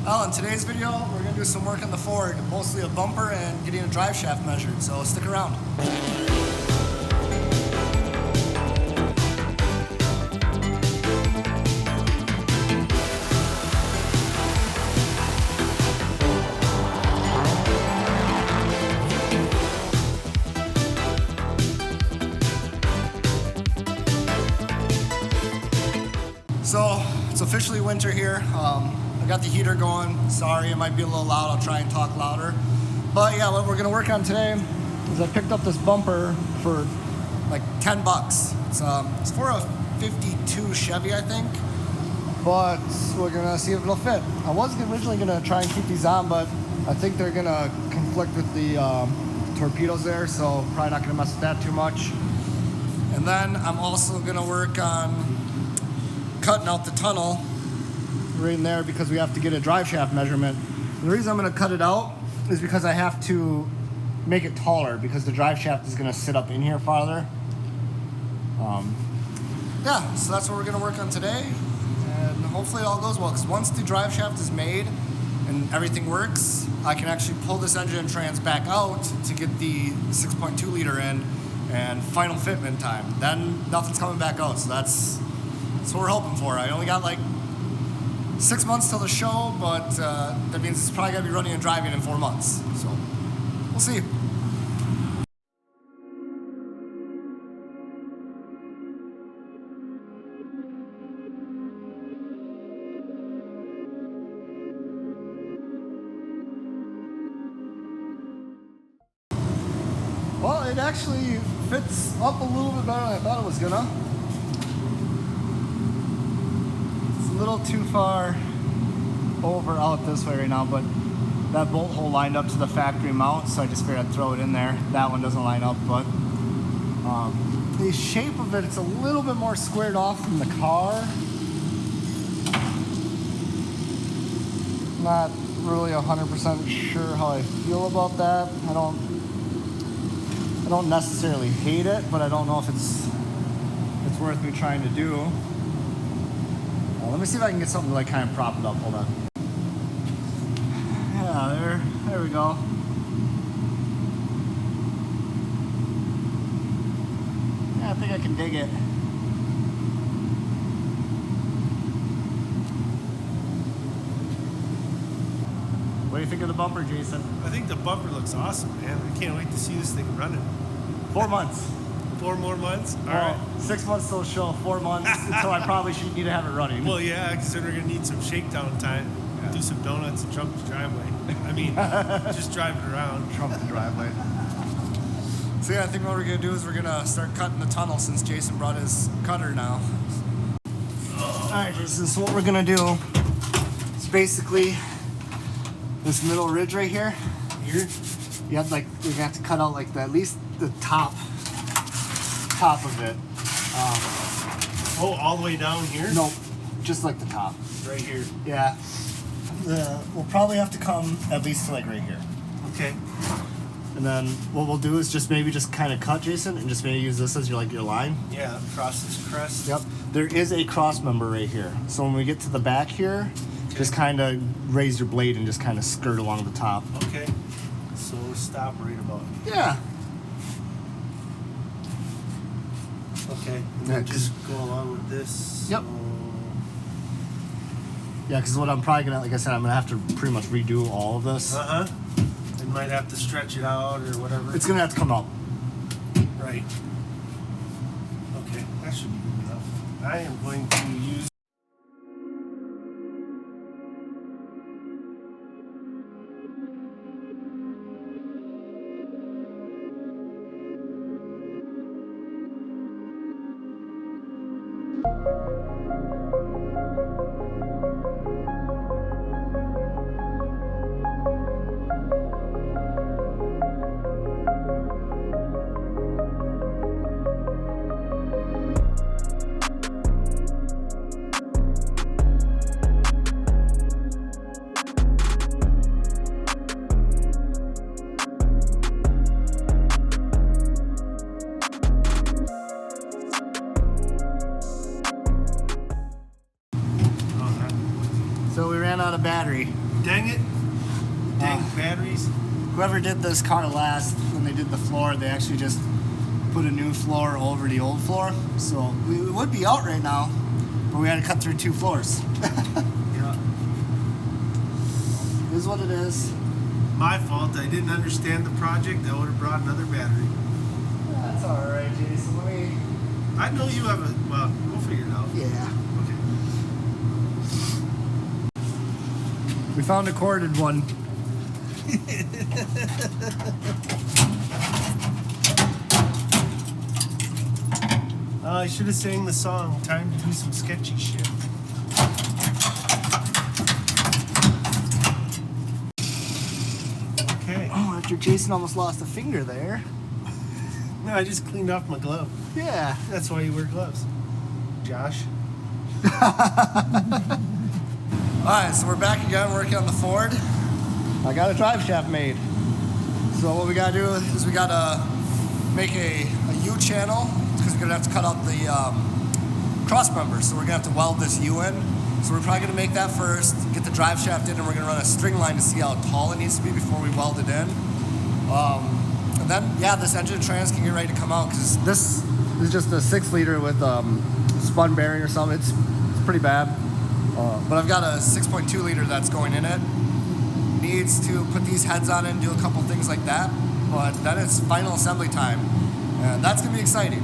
Well, in today's video, we're going to do some work on the Ford, mostly a bumper and getting a drive shaft measured, so stick around. So, it's officially winter here. I got the heater going. Sorry, it might be a little loud. I'll try and talk louder. But yeah, what we're gonna work on today is I picked up this bumper for like 10 bucks. It's for a 52 Chevy, I think. But we're gonna see if it'll fit. I was originally gonna try and keep these on, but I think they're gonna conflict with the torpedoes there, so probably not gonna mess with that too much. And then I'm also gonna work on cutting out the tunnel right in there because we have to get a drive shaft measurement. And the reason I'm going to cut it out is because I have to make it taller because the drive shaft is going to sit up in here farther. Yeah, so that's what we're going to work on today, and hopefully it all goes well, because once the drive shaft is made and everything works, I can actually pull this engine and trans back out to get the 6.2 liter in and final fitment time. Then nothing's coming back out, so that's what we're hoping for. I only got like 6 months till the show, but that means it's probably gonna be running and driving in 4 months. So we'll see. Well, it actually fits up a little bit better than I thought it was gonna. A little too far over out this way right now, but that bolt hole lined up to the factory mount, so I just figured I'd throw it in there. That one doesn't line up, but the shape of it's a little bit more squared off from the car. Not really 100% sure how I feel about that. I don't necessarily hate it, but I don't know if it's worth me trying to do. Let me see if I can get something to like kind of prop it up. Hold on. Yeah, there we go. Yeah, I think I can dig it. What do you think of the bumper, Jason? I think the bumper looks awesome, man. I can't wait to see this thing running. 4 months. 4 more months? All right. right. 6 months till the show, 4 months until I probably should need to have it running. Well, yeah, because then we're going to need some shakedown time. Yeah. Do some donuts and jump the driveway. I mean, just drive it around. Trump the driveway. So yeah, I think what we're going to do is we're going to start cutting the tunnel since Jason brought his cutter now. Alright, Jason, so what we're going to do is basically this middle ridge right here. You're going to have to cut out like at least the top of it. All the way down here? Nope, just like the top. Right here. Yeah. We'll probably have to come at least to like right here. Okay. And then what we'll do is just kind of cut, Jason, and just maybe use this as your line. Yeah, across this crest. Yep. There is a cross member right here. So when we get to the back here, just kind of raise your blade and just kind of skirt along the top. Okay. So stop right about here. Yeah. Okay, and then just go along with this. Yep. Yeah, because what I'm probably gonna, like I said, I'm gonna have to pretty much redo all of this. And might have to stretch it out or whatever. It's gonna have to come out. Right. Okay, that should be good enough. I am going to use. battery. Dang it. Dang batteries. Whoever did this car last, when they did the floor, they actually just put a new floor over the old floor. So we would be out right now, but we had to cut through 2 floors. Yeah. It is what it is. My fault. I didn't understand the project. I would have brought another battery. That's alright, Jason. Let me... I know you have a... Well, we'll figure it out. Yeah. Okay. We found a corded one. I should have sang the song. Time to do some sketchy shit. Okay. Oh, after Jason almost lost a finger there. No, I just cleaned off my glove. Yeah. That's why you wear gloves. Josh. Alright, so we're back again working on the Ford. I got a drive shaft made. So what we gotta do is we gotta make a U channel because we're gonna have to cut out the cross members. So we're gonna have to weld this U in. So we're probably gonna make that first, get the drive shaft in, and we're gonna run a string line to see how tall it needs to be before we weld it in. And then, yeah, this engine and trans can get ready to come out because this is just a 6-liter with spun bearing or something. It's pretty bad. But I've got a 6.2-liter that's going in it. Needs to put these heads on it and do a couple things like that. But then it's final assembly time. And that's going to be exciting.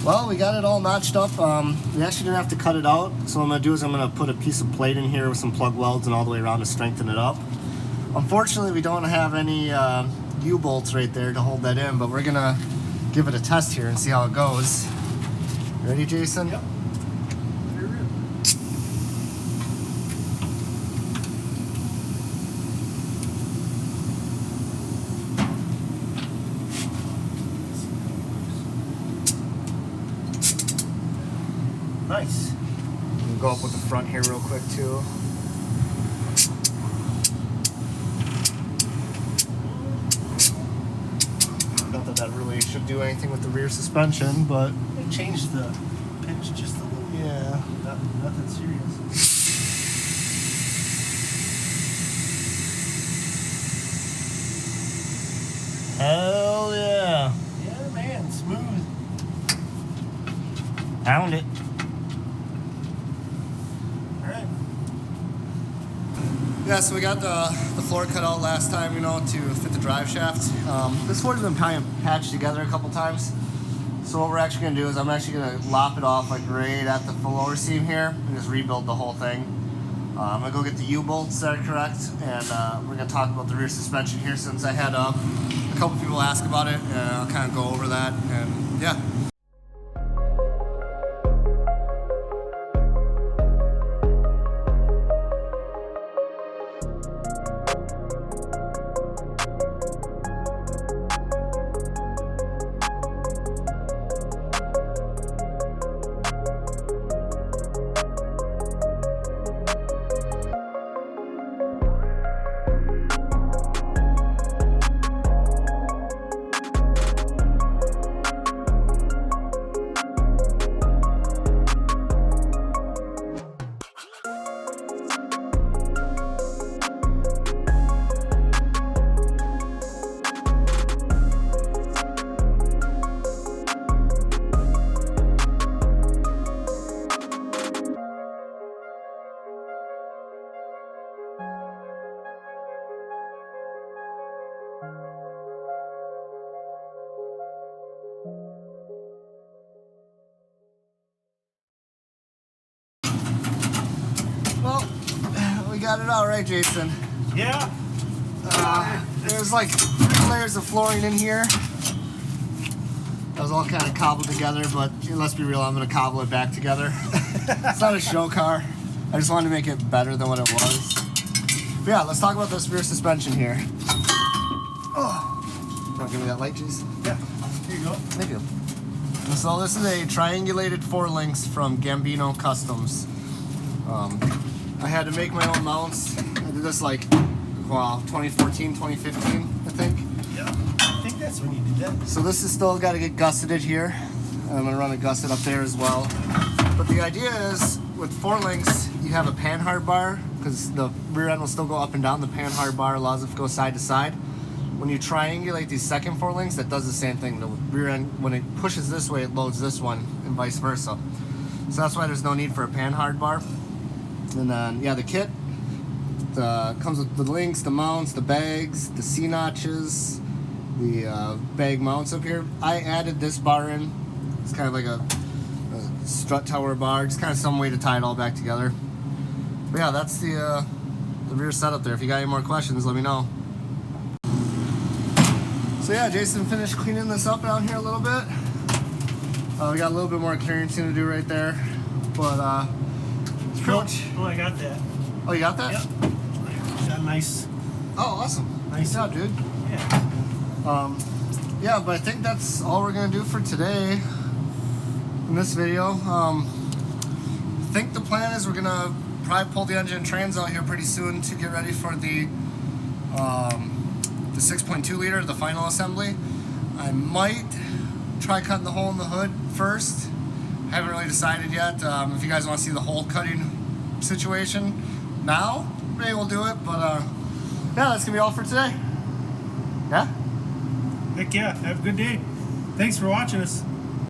Well, we got it all notched up. We actually didn't have to cut it out. So what I'm going to do is I'm going to put a piece of plate in here with some plug welds and all the way around to strengthen it up. Unfortunately, we don't have any U-bolts right there to hold that in, but we're going to give it a test here and see how it goes. Ready, Jason? Yep. Nice. We'll go up with the front here real quick too. Not that that really should do anything with the rear suspension, but It changed the pitch just a little bit. yeah. Nothing serious. Hell yeah. Yeah, man, smooth. Found it. Alright. Yeah, so we got the floor cut out last time, to fit the drive shaft. This Ford's been kind of patched together a couple times. So what we're actually going to do is I'm actually going to lop it off like right at the lower seam here and just rebuild the whole thing. I'm going to go get the U-bolts that are correct, and we're going to talk about the rear suspension here since I had a couple people ask about it, and I'll kind of go over that, and yeah. got it all right, Jason. Yeah. There's like 3 layers of flooring in here. That was all kind of cobbled together, but let's be real, I'm going to cobble it back together. It's not a show car. I just wanted to make it better than what it was. But yeah, let's talk about this rear suspension here. Oh, want to give me that light, Jason? Yeah. Here you go. Thank you. So this is a triangulated 4 links from Gambino Kustoms. I had to make my own mounts. I did this like, wow, 2014, 2015, I think. Yeah. I think that's when you did that. So this is still got to get gusseted here. And I'm going to run a gusset up there as well. But the idea is, with 4 links, you have a panhard bar, because the rear end will still go up and down. The panhard bar allows it to go side to side. When you triangulate these second 4 links, that does the same thing. The rear end, when it pushes this way, it loads this one, and vice versa. So that's why there's no need for a panhard bar. And then, yeah, the kit comes with the links, the mounts, the bags, the C-notches, the bag mounts up here. I added this bar in. It's kind of like a strut tower bar. Just kind of some way to tie it all back together. But yeah, that's the rear setup there. If you got any more questions, let me know. So yeah, Jason finished cleaning this up down here a little bit. We got a little bit more clearance to do right there, but it's pretty much. Oh, I got that. Oh, you got that? Yep. Got a nice. Oh, awesome. Nice job, dude. Yeah. Yeah, but I think that's all we're gonna do for today in this video. I think the plan is we're gonna probably pull the engine and trans out here pretty soon to get ready for the 6.2 liter, the final assembly. I might try cutting the hole in the hood first. I haven't really decided yet. If you guys want to see the hole cutting situation now, maybe we'll do it. But yeah, that's gonna be all for today. Yeah? Heck yeah. Have a good day. Thanks for watching us.